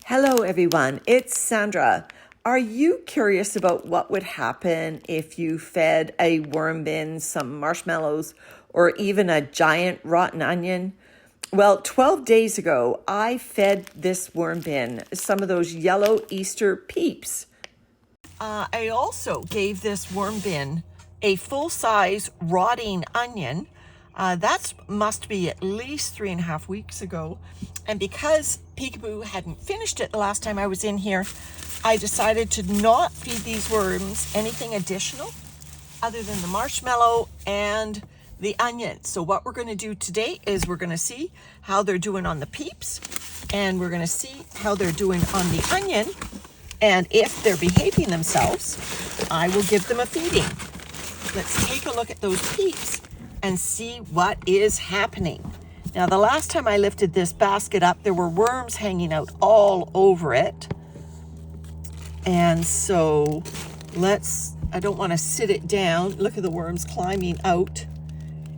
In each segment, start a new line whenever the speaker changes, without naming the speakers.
Hello everyone, it's Sandra. Are you curious about what would happen if you fed a worm bin some marshmallows or even a giant rotten onion? Well, 12 days ago, I fed this worm bin some of those yellow Easter Peeps. I also gave this worm bin a full-size rotting onion. That must be at least 3.5 weeks ago. And because Peekaboo hadn't finished it the last time I was in here, I decided to not feed these worms anything additional other than the marshmallow and the onion. So what we're going to do today is we're going to see how they're doing on the Peeps, and we're going to see how they're doing on the onion. And if they're behaving themselves, I will give them a feeding. Let's take a look at those Peeps and see what is happening. Now, the last time I lifted this basket up, there were worms hanging out all over it. And so I don't want to sit it down. Look at the worms climbing out.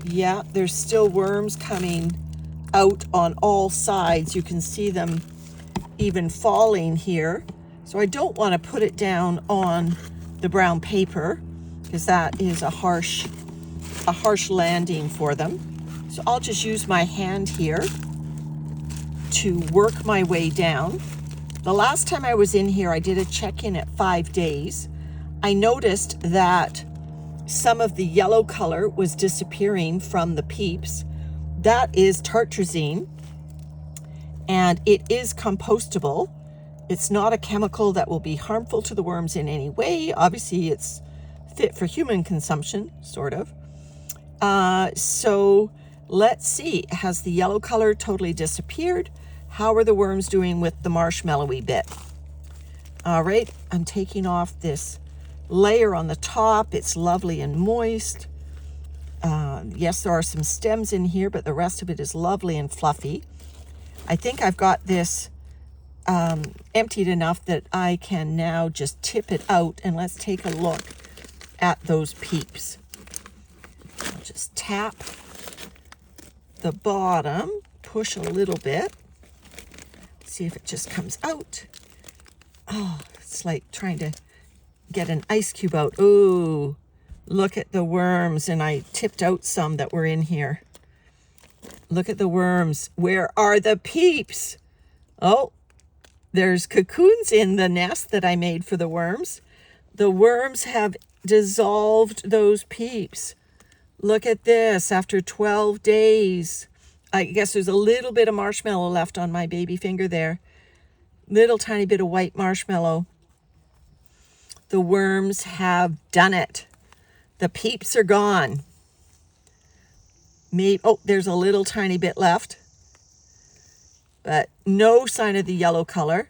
Yeah, there's still worms coming out on all sides. You can see them even falling here. So I don't want to put it down on the brown paper because that is a harsh landing for them. So I'll just use my hand here to work my way down. The last time I was in here, I did a check-in at 5 days. I noticed that some of the yellow color was disappearing from the Peeps. That is tartrazine, and it is compostable. It's not a chemical that will be harmful to the worms in any way. Obviously, it's fit for human consumption, sort of. So let's see. Has the yellow color totally disappeared? How are the worms doing with the marshmallowy bit? All right, I'm taking off this layer on the top. It's lovely and moist. Yes, there are some stems in here, but the rest of it is lovely and fluffy. I think I've got this emptied enough that I can now just tip it out, and let's take a look at those Peeps. I'll just tap the bottom, push a little bit, see if it just comes out. Oh, it's like trying to get an ice cube out. Ooh, look at the worms, and I tipped out some that were in here. Look at the worms. Where are the Peeps? Oh, there's cocoons in the nest that I made for the worms. The worms have dissolved those Peeps. Look at this, after 12 days. I guess there's a little bit of marshmallow left on my baby finger there. Little tiny bit of white marshmallow. The worms have done it. The Peeps are gone. Oh, there's a little tiny bit left, but no sign of the yellow color.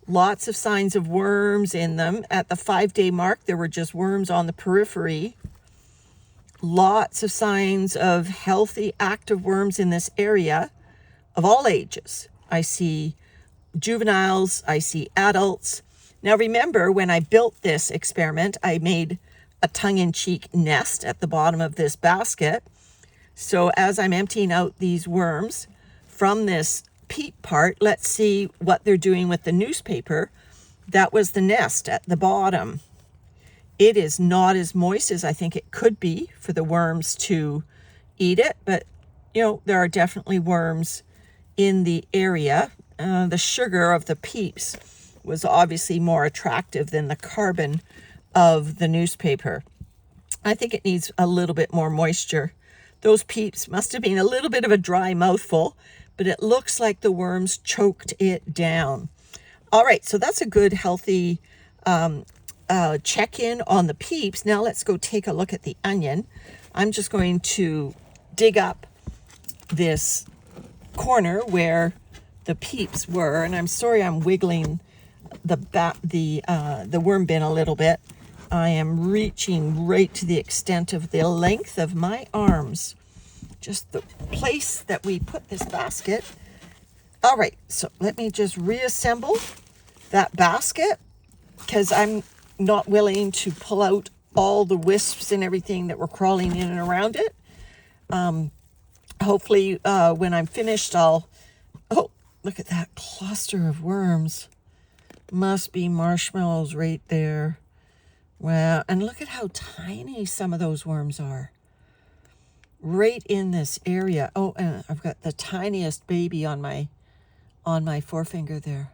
Lots of signs of worms in them. At the 5-day mark, there were just worms on the periphery. Lots of signs of healthy, active worms in this area of all ages. I see juveniles, I see adults. Now remember, when I built this experiment, I made a tongue-in-cheek nest at the bottom of this basket. So as I'm emptying out these worms from this Peep part, let's see what they're doing with the newspaper. That was the nest at the bottom. It is not as moist as I think it could be for the worms to eat it, but there are definitely worms in the area. The sugar of the Peeps was obviously more attractive than the carbon of the newspaper. I think it needs a little bit more moisture. Those Peeps must have been a little bit of a dry mouthful, but it looks like the worms choked it down. All right, so that's a good, healthy check-in on the Peeps. Now let's go take a look at the onion. I'm just going to dig up this corner where the Peeps were, and I'm sorry I'm wiggling the worm bin a little bit. I am reaching right to the extent of the length of my arms. Just the place that we put this basket. All right, so let me just reassemble that basket because I'm not willing to pull out all the wisps and everything that were crawling in and around it. Hopefully when I'm finished,
Look at that cluster of worms. Must be marshmallows right there. Wow, and look at how tiny some of those worms are. Right in this area. Oh, and I've got the tiniest baby on my forefinger there.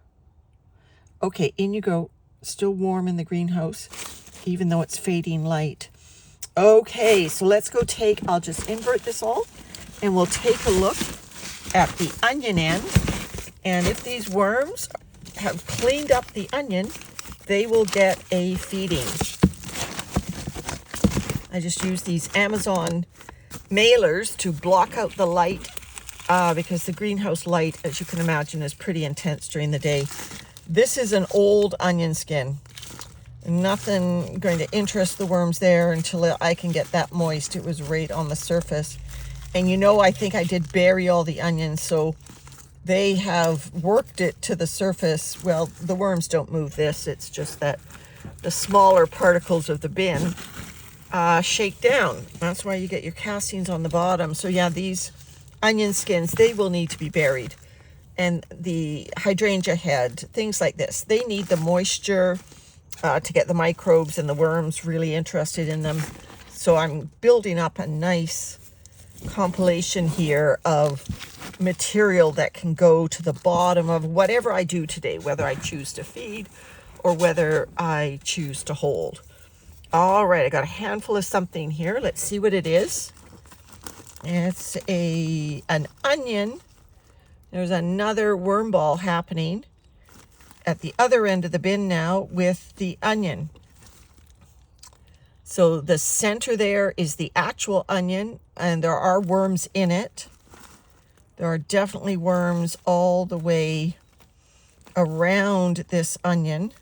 Okay, in you go. Still warm in the greenhouse, even though it's fading light. Okay, so let's go I'll just invert this all, and we'll take a look at the onion end. And if these worms have cleaned up the onion, they will get a feeding. I just use these Amazon mailers to block out the light because the greenhouse light, as you can imagine, is pretty intense during the day. This is an old onion skin. Nothing going to interest the worms there until I can get that moist. It was right on the surface. And I think I did bury all the onions, so they have worked it to the surface. Well, the worms don't move this. It's just that the smaller particles of the bin shake down. That's why you get your castings on the bottom. So yeah, these onion skins, they will need to be buried. And the hydrangea head, things like this, they need the moisture to get the microbes and the worms really interested in them. So I'm building up a nice compilation here of material that can go to the bottom of whatever I do today, whether I choose to feed or whether I choose to hold. All right, I got a handful of something here. Let's see what it is. It's an onion. There's another worm ball happening at the other end of the bin now with the onion. So the center there is the actual onion, and there are worms in it. There are definitely worms all the way around this onion.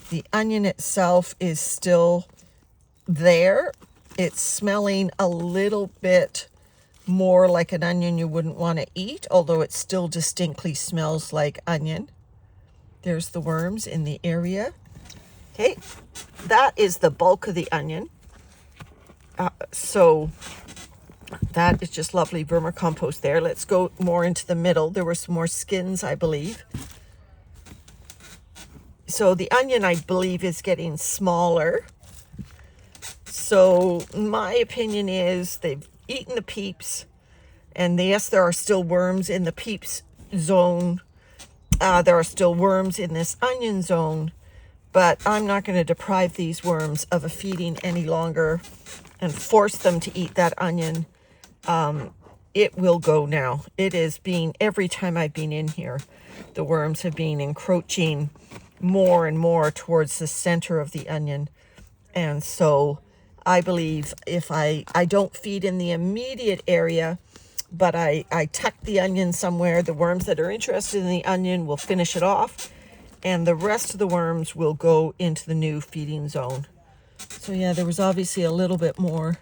The onion itself is still there. It's smelling a little bit more like an onion you wouldn't want to eat, although it still distinctly smells like onion. There's the worms in the area. Okay, that is the bulk of the onion. So that is just lovely vermicompost there. Let's go more into the middle. There were some more skins, I believe. So the onion, I believe, is getting smaller. So my opinion is they've eaten the Peeps. And yes, there are still worms in the Peeps zone. There are still worms in this onion zone. But I'm not going to deprive these worms of a feeding any longer and force them to eat that onion. It will go now. It is being, every time I've been in here, the worms have been encroaching more and more towards the center of the onion. And so I believe if I don't feed in the immediate area, but I tuck the onion somewhere, the worms that are interested in the onion will finish it off, and the rest of the worms will go into the new feeding zone. So yeah, there was obviously a little bit more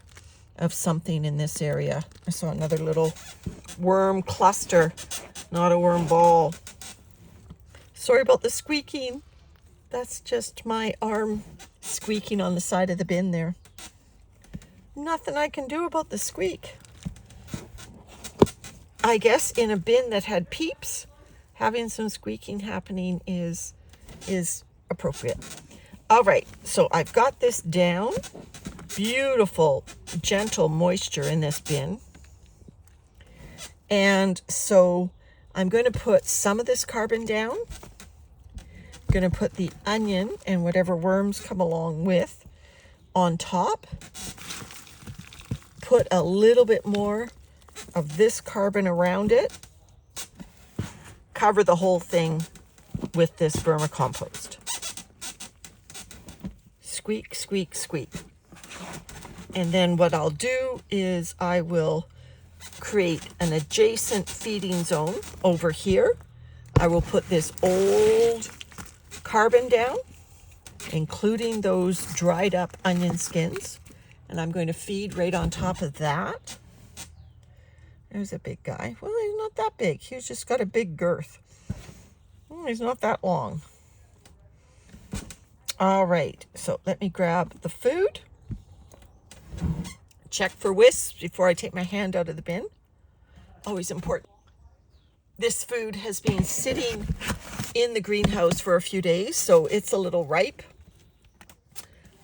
of something in this area. I saw another little worm cluster, not a worm ball. Sorry about the squeaking. That's just my arm squeaking on the side of the bin there. Nothing I can do about the squeak. I guess in a bin that had Peeps, having some squeaking happening is appropriate. All right, so I've got this down. Beautiful, gentle moisture in this bin. And so I'm going to put some of this carbon down. I'm going to put the onion and whatever worms come along with on top. Put a little bit more of this carbon around it. Cover the whole thing with this vermicompost. Squeak, squeak, squeak. And then what I'll do is I will create an adjacent feeding zone over here. I will put this old carbon down, including those dried up onion skins. And I'm going to feed right on top of that. There's a big guy. Well, he's not that big. He's just got a big girth. He's not that long. All right, so let me grab the food. Check for wisps before I take my hand out of the bin. Always important. This food has been sitting in the greenhouse for a few days, so it's a little ripe.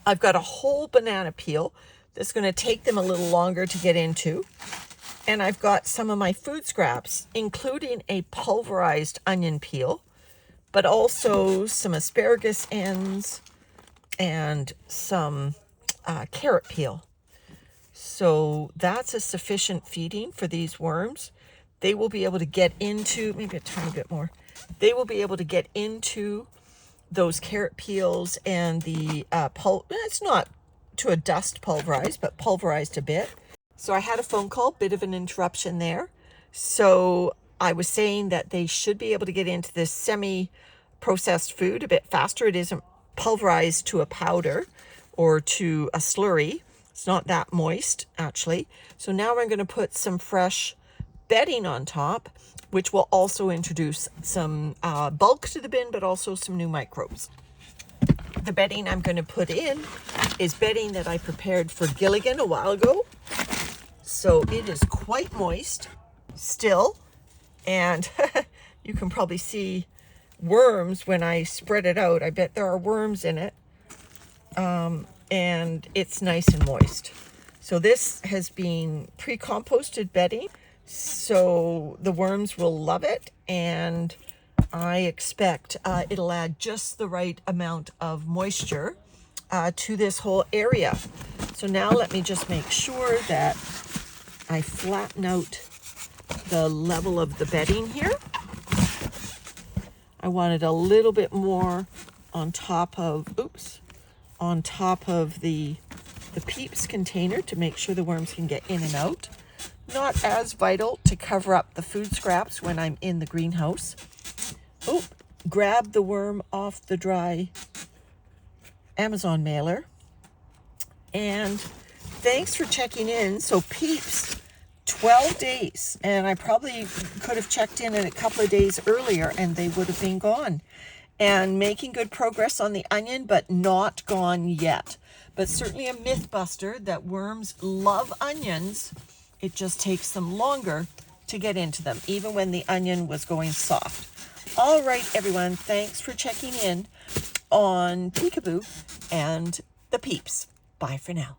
I've got a whole banana peel that's going to take them a little longer to get into. And I've got some of my food scraps, including a pulverized onion peel, but also some asparagus ends and some carrot peel. So that's a sufficient feeding for these worms. They will be able to get into, maybe a tiny bit more, they will be able to get into those carrot peels and the it's not to a dust pulverized, but pulverized a bit. So I had a phone call, bit of an interruption there. So I was saying that they should be able to get into this semi-processed food a bit faster. It isn't pulverized to a powder or to a slurry. It's not that moist, actually. So now I'm going to put some fresh bedding on top, which will also introduce some bulk to the bin, but also some new microbes. The bedding I'm going to put in is bedding that I prepared for Gilligan a while ago. So it is quite moist still, and you can probably see worms when I spread it out. I bet there are worms in it, and it's nice and moist. So this has been pre-composted bedding, so the worms will love it, and I expect it'll add just the right amount of moisture to this whole area. So now let me just make sure that I flatten out the level of the bedding here. I wanted a little bit more on top of, on top of the Peeps container to make sure the worms can get in and out. Not as vital to cover up the food scraps when I'm in the greenhouse. Grab the worm off the dry Amazon mailer. And thanks for checking in. So Peeps, 12 days, and I probably could have checked in a couple of days earlier and they would have been gone. And making good progress on the onion, but not gone yet. But certainly a myth buster that worms love onions. It just takes them longer to get into them, even when the onion was going soft. All right, everyone, thanks for checking in on Peekaboo and the Peeps. Bye for now.